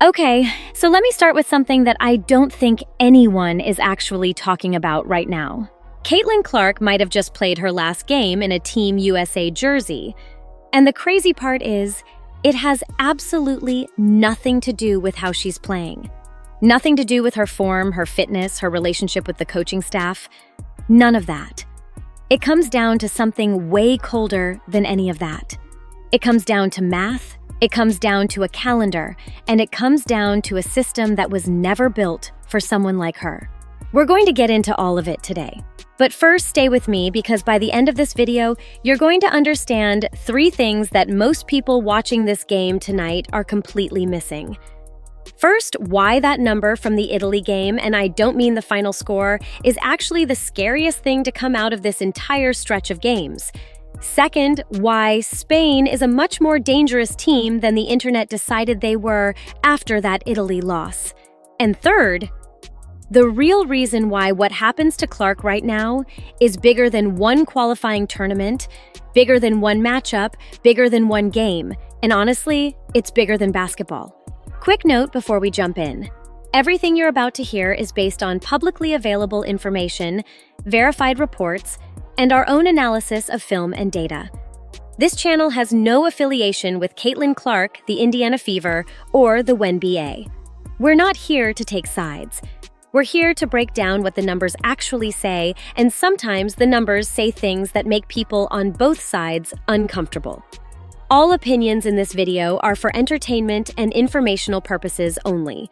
Okay, so let me start with something that I don't think anyone is actually talking about right now. Caitlin Clark might have just played her last game in a Team USA jersey. And the crazy part is, it has absolutely nothing to do with how she's playing. Nothing to do with her form, her fitness, her relationship with the coaching staff. None of that. It comes down to something way colder than any of that. It comes down to math, it comes down to a calendar, and it comes down to a system that was never built for someone like her. We're going to get into all of it today. But first, stay with me because by the end of this video, you're going to understand 3 things that most people watching this game tonight are completely missing. First, why that number from the Italy game, and I don't mean the final score, is actually the scariest thing to come out of this entire stretch of games. Second, why Spain is a much more dangerous team than the internet decided they were after that Italy loss. And third, the real reason why what happens to Clark right now is bigger than one qualifying tournament, bigger than one matchup, bigger than one game, and honestly, it's bigger than basketball. Quick note before we jump in. Everything you're about to hear is based on publicly available information, verified reports, and our own analysis of film and data. This channel has no affiliation with Caitlin Clark, the Indiana Fever, or the WNBA. We're not here to take sides. We're here to break down what the numbers actually say, and sometimes the numbers say things that make people on both sides uncomfortable. All opinions in this video are for entertainment and informational purposes only.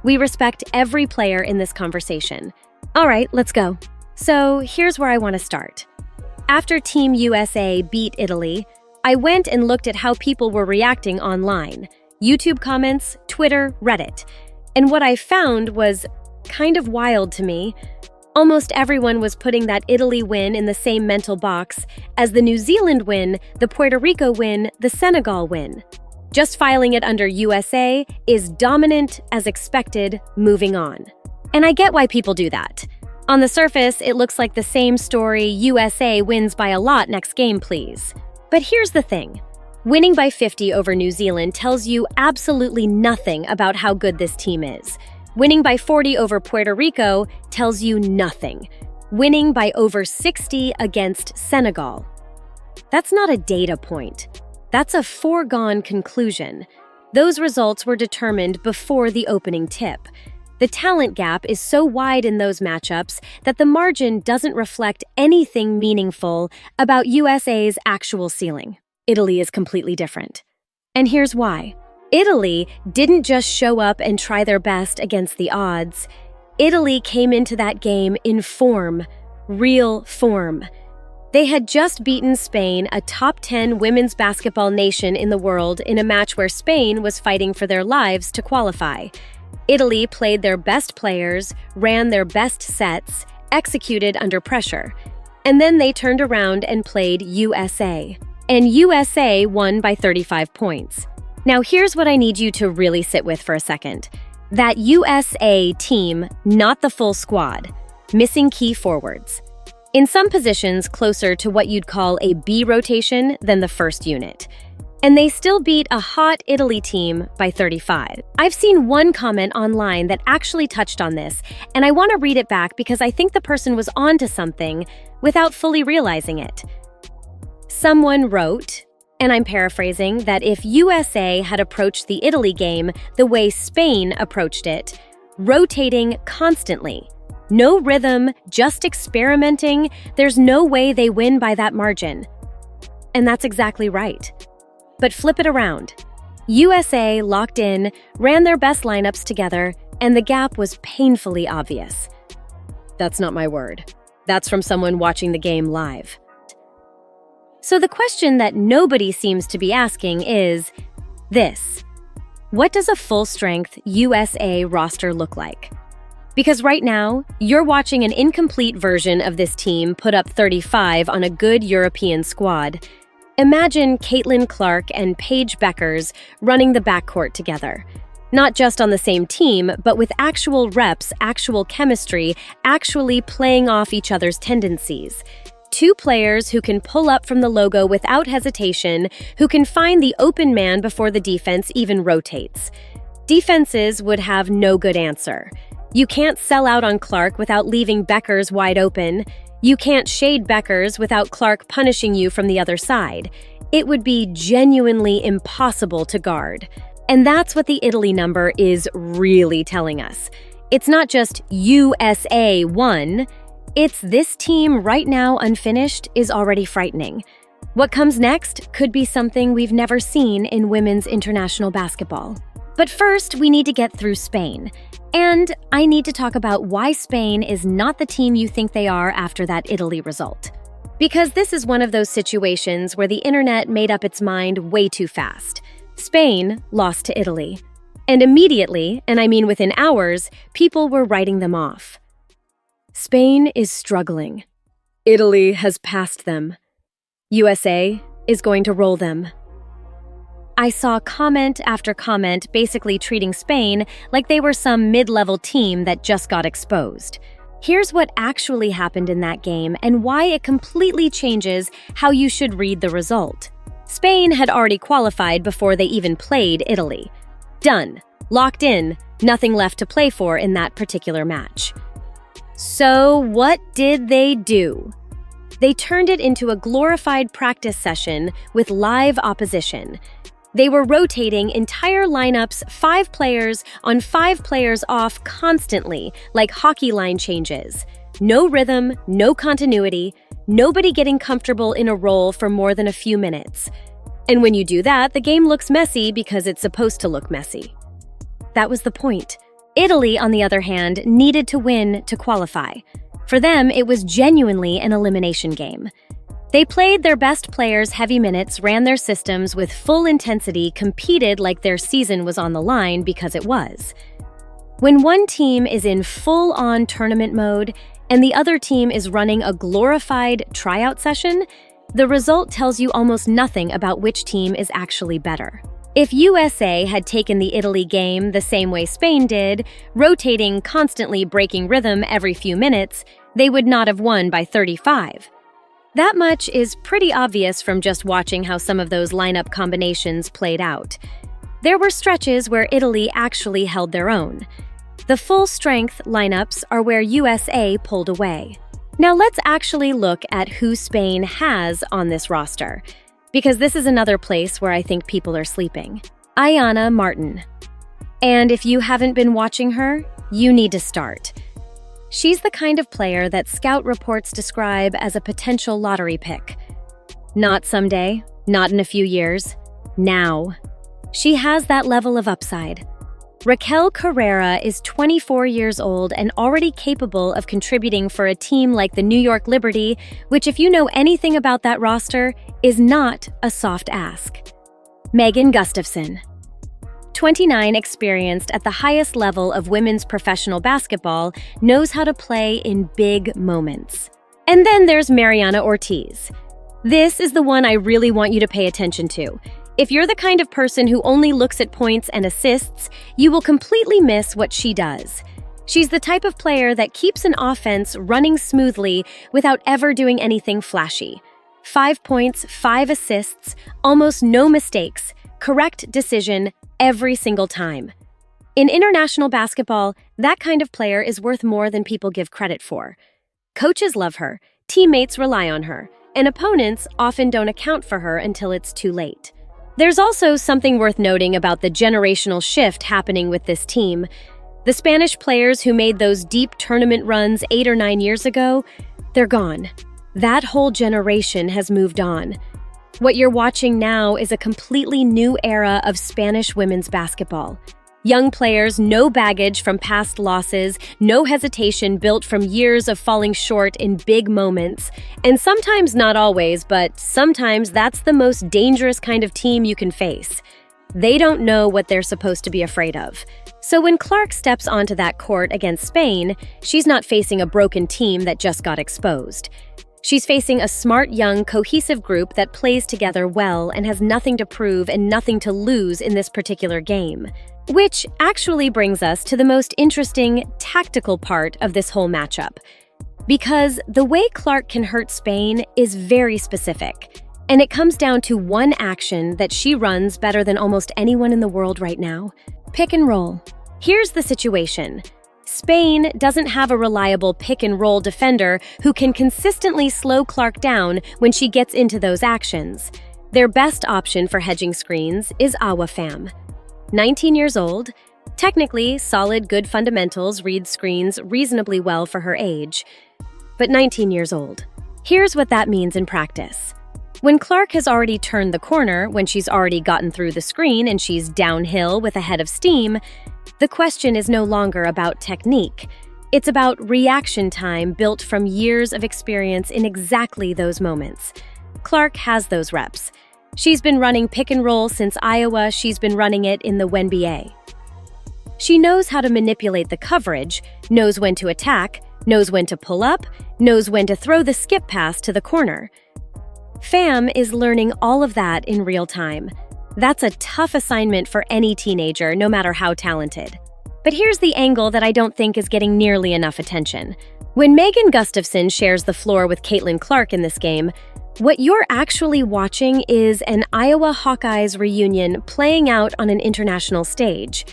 We respect every player in this conversation. All right, let's go. So here's where I want to start. After Team USA beat Italy, I went and looked at how people were reacting online. YouTube comments, Twitter, Reddit. And what I found was kind of wild to me. Almost everyone was putting that Italy win in the same mental box as the New Zealand win, the Puerto Rico win, the Senegal win. Just filing it under USA is dominant as expected, moving on. And I get why people do that. On the surface, it looks like the same story, USA wins by a lot next game, please. But here's the thing. Winning by 50 over New Zealand tells you absolutely nothing about how good this team is. Winning by 40 over Puerto Rico tells you nothing. Winning by over 60 against Senegal. That's not a data point. That's a foregone conclusion. Those results were determined before the opening tip. The talent gap is so wide in those matchups that the margin doesn't reflect anything meaningful about USA's actual ceiling. Italy is completely different. And here's why. Italy didn't just show up and try their best against the odds. Italy came into that game in form, real form. They had just beaten Spain, a top 10 women's basketball nation in the world, in a match where Spain was fighting for their lives to qualify. Italy played their best players, ran their best sets, executed under pressure. And then they turned around and played USA. And USA won by 35 points. Now here's what I need you to really sit with for a second. That USA team, not the full squad. Missing key forwards. In some positions closer to what you'd call a B rotation than the first unit. And they still beat a hot Italy team by 35. I've seen one comment online that actually touched on this, and I want to read it back because I think the person was onto something without fully realizing it. Someone wrote, and I'm paraphrasing, that if USA had approached the Italy game the way Spain approached it, rotating constantly, no rhythm, just experimenting, there's no way they win by that margin. And that's exactly right. But flip it around. USA locked in, ran their best lineups together, and the gap was painfully obvious. That's not my word. That's from someone watching the game live. So the question that nobody seems to be asking is this. What does a full-strength USA roster look like? Because right now, you're watching an incomplete version of this team put up 35 on a good European squad. Imagine Caitlin Clark and Paige Bueckers running the backcourt together. Not just on the same team, but with actual reps, actual chemistry, actually playing off each other's tendencies. Two players who can pull up from the logo without hesitation, who can find the open man before the defense even rotates. Defenses would have no good answer. You can't sell out on Clark without leaving Beckers wide open. You can't shade Beckers without Clark punishing you from the other side. It would be genuinely impossible to guard. And that's what the Italy number is really telling us. It's not just USA won, it's this team right now unfinished is already frightening. What comes next could be something we've never seen in women's international basketball. But first, we need to get through Spain. And I need to talk about why Spain is not the team you think they are after that Italy result. Because this is one of those situations where the internet made up its mind way too fast. Spain lost to Italy. And immediately, and I mean within hours, people were writing them off. Spain is struggling. Italy has passed them. USA is going to roll them. I saw comment after comment basically treating Spain like they were some mid-level team that just got exposed. Here's what actually happened in that game and why it completely changes how you should read the result. Spain had already qualified before they even played Italy. Done. Locked in. Nothing left to play for in that particular match. So what did they do? They turned it into a glorified practice session with live opposition. They were rotating entire lineups 5 players on 5 players off constantly, like hockey line changes. No rhythm, no continuity, nobody getting comfortable in a role for more than a few minutes. And when you do that, the game looks messy because it's supposed to look messy. That was the point. Italy, on the other hand, needed to win to qualify. For them, it was genuinely an elimination game. They played their best players heavy minutes, ran their systems with full intensity, competed like their season was on the line because it was. When one team is in full-on tournament mode and the other team is running a glorified tryout session, the result tells you almost nothing about which team is actually better. If USA had taken the Italy game the same way Spain did, rotating, constantly breaking rhythm every few minutes, they would not have won by 35. That much is pretty obvious from just watching how some of those lineup combinations played out. There were stretches where Italy actually held their own. The full-strength lineups are where USA pulled away. Now let's actually look at who Spain has on this roster, because this is another place where I think people are sleeping. Iana Martin. And if you haven't been watching her, you need to start. She's the kind of player that scout reports describe as a potential lottery pick. Not someday, not in a few years, now. She has that level of upside. Raquel Carrera is 24 years old and already capable of contributing for a team like the New York Liberty, which, if you know anything about that roster, is not a soft ask. Gustafson. 29, experienced at the highest level of women's professional basketball, knows how to play in big moments. And then there's Mariana Ortiz. This is the one I really want you to pay attention to. If you're the kind of person who only looks at points and assists, you will completely miss what she does. She's the type of player that keeps an offense running smoothly without ever doing anything flashy. 5 points, 5 assists, almost no mistakes, correct decision every single time. In international basketball, that kind of player is worth more than people give credit for. Coaches love her, teammates rely on her, and opponents often don't account for her until it's too late. There's also something worth noting about the generational shift happening with this team. The Spanish players who made those deep tournament runs 8 or 9 years ago, they're gone. That whole generation has moved on. What you're watching now is a completely new era of Spanish women's basketball. Young players, no baggage from past losses, no hesitation built from years of falling short in big moments. And sometimes, not always, but sometimes that's the most dangerous kind of team you can face. They don't know what they're supposed to be afraid of. So when Clark steps onto that court against Spain, she's not facing a broken team that just got exposed. She's facing a smart, young, cohesive group that plays together well and has nothing to prove and nothing to lose in this particular game. Which actually brings us to the most interesting tactical part of this whole matchup. Because the way Clark can hurt Spain is very specific, and it comes down to one action that she runs better than almost anyone in the world right now. Pick and roll. Here's the situation. Spain doesn't have a reliable pick-and-roll defender who can consistently slow Clark down when she gets into those actions. Their best option for hedging screens is Awafam. 19 years old, technically solid, good fundamentals, reads screens reasonably well for her age. But 19 years old. Here's what that means in practice. When Clark has already turned the corner, when she's already gotten through the screen and she's downhill with a head of steam, the question is no longer about technique. It's about reaction time built from years of experience in exactly those moments. Clark has those reps. She's been running pick and roll since Iowa. She's been running it in the WNBA. She knows how to manipulate the coverage, knows when to attack, knows when to pull up, knows when to throw the skip pass to the corner. Fam is learning all of that in real time. That's a tough assignment for any teenager, no matter how talented. But here's the angle that I don't think is getting nearly enough attention. When Megan Gustafson shares the floor with Caitlin Clark in this game, what you're actually watching is an Iowa Hawkeyes reunion playing out on an international stage.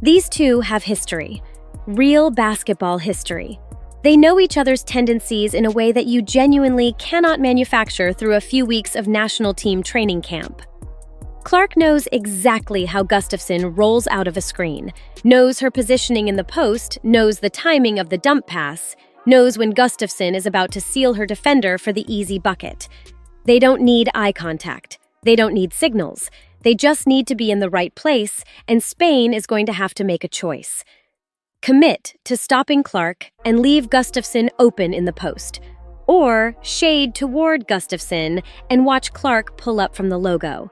These two have history, real basketball history. They know each other's tendencies in a way that you genuinely cannot manufacture through a few weeks of national team training camp. Clark knows exactly how Gustafson rolls out of a screen, knows her positioning in the post, knows the timing of the dump pass, knows when Gustafson is about to seal her defender for the easy bucket. They don't need eye contact. They don't need signals. They just need to be in the right place, and Spain is going to have to make a choice. Commit to stopping Clark and leave Gustafson open in the post, or shade toward Gustafson and watch Clark pull up from the logo.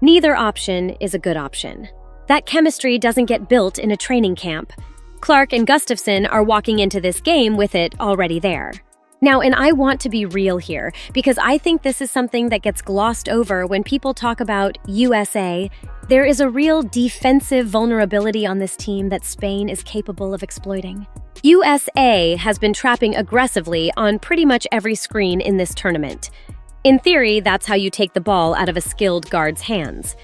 Neither option is a good option. That chemistry doesn't get built in a training camp. Clark and Gustafson are walking into this game with it already there. Now, and I want to be real here, because I think this is something that gets glossed over when people talk about USA. There is a real defensive vulnerability on this team that Spain is capable of exploiting. USA has been trapping aggressively on pretty much every screen in this tournament. In theory, that's how you take the ball out of a skilled guard's hands.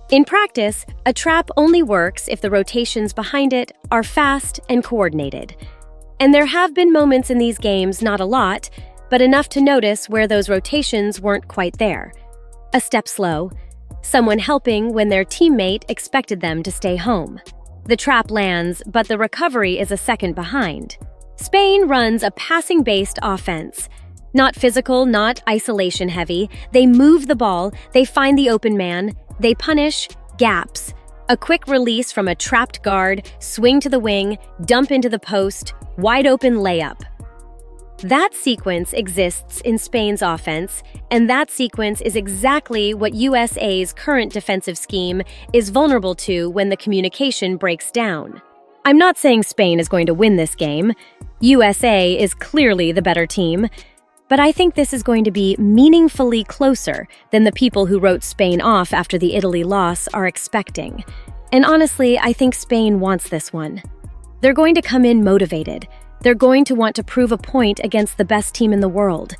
In practice, a trap only works if the rotations behind it are fast and coordinated. And there have been moments in these games, not a lot, but enough to notice where those rotations weren't quite there. A step slow, someone helping when their teammate expected them to stay home. The trap lands, but the recovery is a second behind. Spain runs a passing-based offense. Not physical, not isolation-heavy. They move the ball, they find the open man, they punish gaps. A quick release from a trapped guard, swing to the wing, dump into the post, wide open layup. That sequence exists in Spain's offense, and that sequence is exactly what USA's current defensive scheme is vulnerable to when the communication breaks down. I'm not saying Spain is going to win this game. USA is clearly the better team. But I think this is going to be meaningfully closer than the people who wrote Spain off after the Italy loss are expecting. And honestly, I think Spain wants this one. They're going to come in motivated. They're going to want to prove a point against the best team in the world.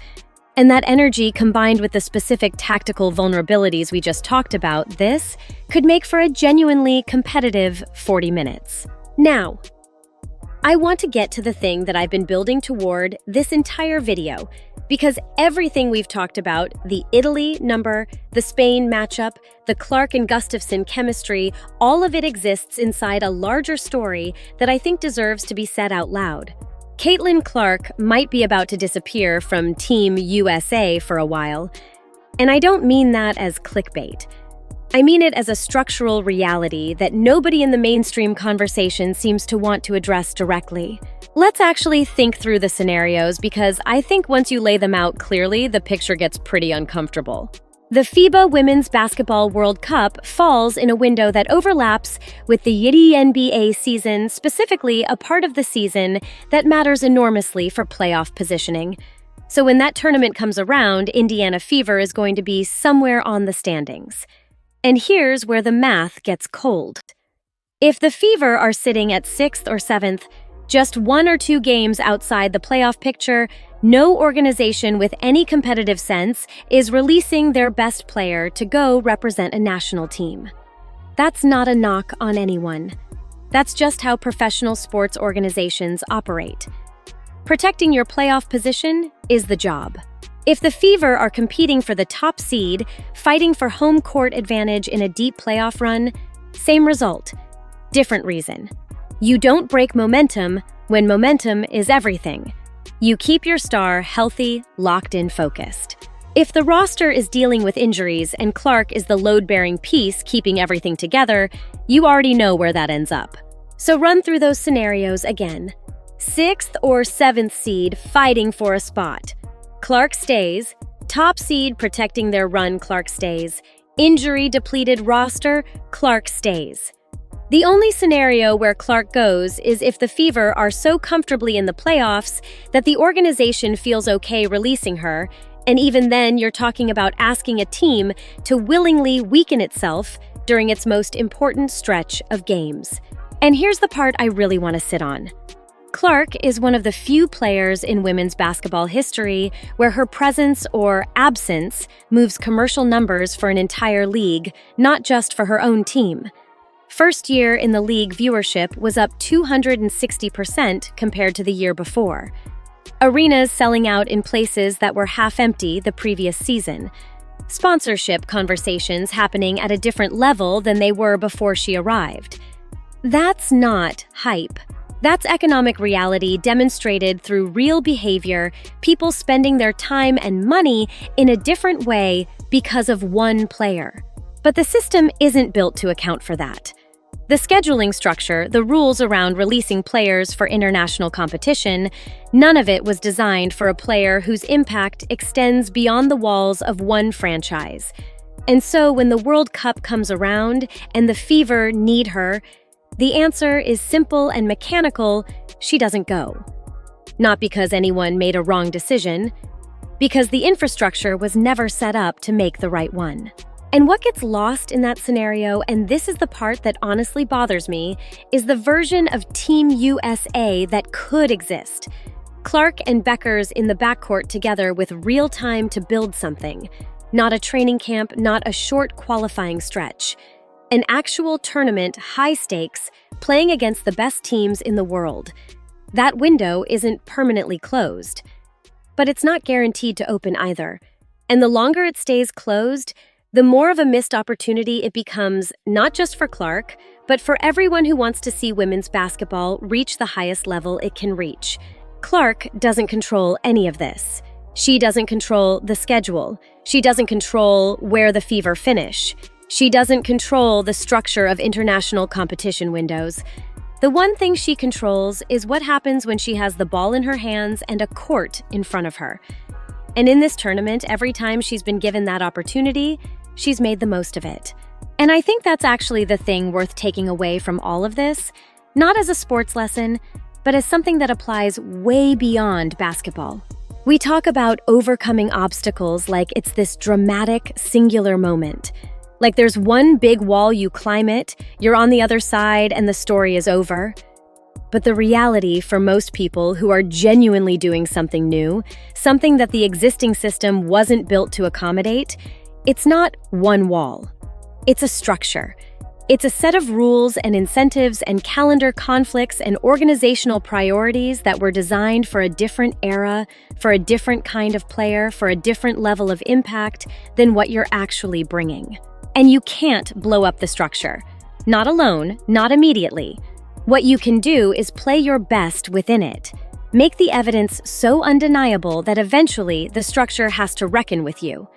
And that energy, combined with the specific tactical vulnerabilities we just talked about, this could make for a genuinely competitive 40 minutes. Now, I want to get to the thing that I've been building toward this entire video, because everything we've talked about, the Italy number, the Spain matchup, the Clark and Gustafson chemistry, all of it exists inside a larger story that I think deserves to be said out loud. Caitlin Clark might be about to disappear from Team USA for a while, and I don't mean that as clickbait. I mean it as a structural reality that nobody in the mainstream conversation seems to want to address directly. Let's actually think through the scenarios, because I think once you lay them out clearly, the picture gets pretty uncomfortable. The FIBA Women's Basketball World Cup falls in a window that overlaps with the WNBA season, specifically a part of the season that matters enormously for playoff positioning. So when that tournament comes around, Indiana Fever is going to be somewhere on the standings. And here's where the math gets cold. If the Fever are sitting at 6th or 7th, just 1 or 2 games outside the playoff picture, no organization with any competitive sense is releasing their best player to go represent a national team. That's not a knock on anyone. That's just how professional sports organizations operate. Protecting your playoff position is the job. If the Fever are competing for the top seed, fighting for home court advantage in a deep playoff run, same result, different reason. You don't break momentum when momentum is everything. You keep your star healthy, locked in, focused. If the roster is dealing with injuries and Clark is the load-bearing piece keeping everything together, you already know where that ends up. So run through those scenarios again. 6th or 7th seed fighting for a spot. Clark stays. Top seed protecting their run, Clark stays. Injury-depleted roster, Clark stays. The only scenario where Clark goes is if the Fever are so comfortably in the playoffs that the organization feels okay releasing her, and even then you're talking about asking a team to willingly weaken itself during its most important stretch of games. And here's the part I really want to sit on. Clark is one of the few players in women's basketball history where her presence or absence moves commercial numbers for an entire league, not just for her own team. First year in the league viewership was up 260% compared to the year before. Arenas selling out in places that were half empty the previous season. Sponsorship conversations happening at a different level than they were before she arrived. That's not hype. That's economic reality demonstrated through real behavior, people spending their time and money in a different way because of one player. But the system isn't built to account for that. The scheduling structure, the rules around releasing players for international competition, none of it was designed for a player whose impact extends beyond the walls of one franchise. And so when the World Cup comes around and the Fever need her, the answer is simple and mechanical: she doesn't go. Not because anyone made a wrong decision, because the infrastructure was never set up to make the right one. And what gets lost in that scenario, and this is the part that honestly bothers me, is the version of Team USA that could exist. Clark and Beckers in the backcourt together with real time to build something. Not a training camp, not a short qualifying stretch. An actual tournament, high stakes, playing against the best teams in the world. That window isn't permanently closed. But it's not guaranteed to open either. And the longer it stays closed, the more of a missed opportunity it becomes, not just for Clark, but for everyone who wants to see women's basketball reach the highest level it can reach. Clark doesn't control any of this. She doesn't control the schedule. She doesn't control where the Fever finish. She doesn't control the structure of international competition windows. The one thing she controls is what happens when she has the ball in her hands and a court in front of her. And in this tournament, every time she's been given that opportunity, she's made the most of it. And I think that's actually the thing worth taking away from all of this, not as a sports lesson, but as something that applies way beyond basketball. We talk about overcoming obstacles like it's this dramatic, singular moment. Like there's one big wall, you climb it, you're on the other side, and the story is over. But the reality for most people who are genuinely doing something new, something that the existing system wasn't built to accommodate, it's not one wall. It's a structure. It's a set of rules and incentives and calendar conflicts and organizational priorities that were designed for a different era, for a different kind of player, for a different level of impact than what you're actually bringing. And you can't blow up the structure. Not alone, not immediately. What you can do is play your best within it. Make the evidence so undeniable that eventually the structure has to reckon with you.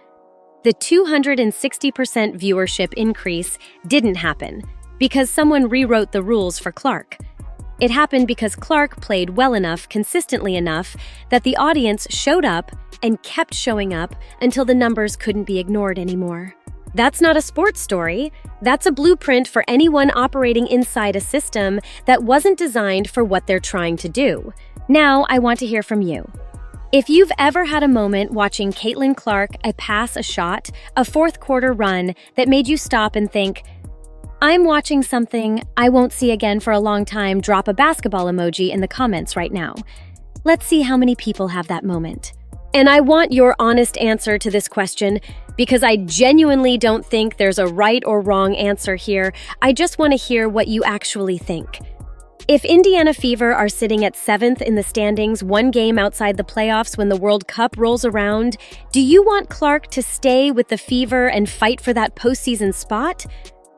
The 260% viewership increase didn't happen because someone rewrote the rules for Clark. It happened because Clark played well enough, consistently enough, that the audience showed up and kept showing up until the numbers couldn't be ignored anymore. That's not a sports story. That's a blueprint for anyone operating inside a system that wasn't designed for what they're trying to do. Now, I want to hear from you. If you've ever had a moment watching Caitlin Clark pass a shot, a fourth quarter run that made you stop and think, I'm watching something I won't see again for a long time, drop a basketball emoji in the comments right now. Let's see how many people have that moment. And I want your honest answer to this question because I genuinely don't think there's a right or wrong answer here. I just want to hear what you actually think. If Indiana Fever are sitting at 7th in the standings, one game outside the playoffs when the World Cup rolls around, do you want Clark to stay with the Fever and fight for that postseason spot?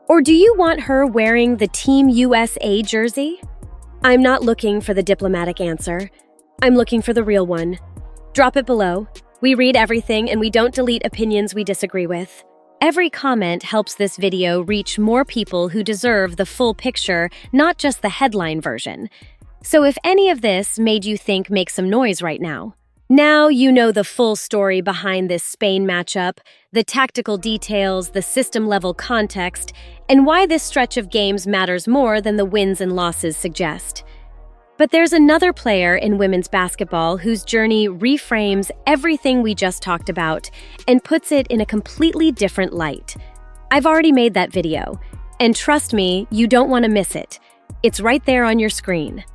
Or do you want her wearing the Team USA jersey? I'm not looking for the diplomatic answer. I'm looking for the real one. Drop it below. We read everything and we don't delete opinions we disagree with. Every comment helps this video reach more people who deserve the full picture, not just the headline version. So if any of this made you think, make some noise right now. Now you know the full story behind this Spain matchup, the tactical details, the system-level context, and why this stretch of games matters more than the wins and losses suggest. But there's another player in women's basketball whose journey reframes everything we just talked about and puts it in a completely different light. I've already made that video, and trust me, you don't want to miss it. It's right there on your screen.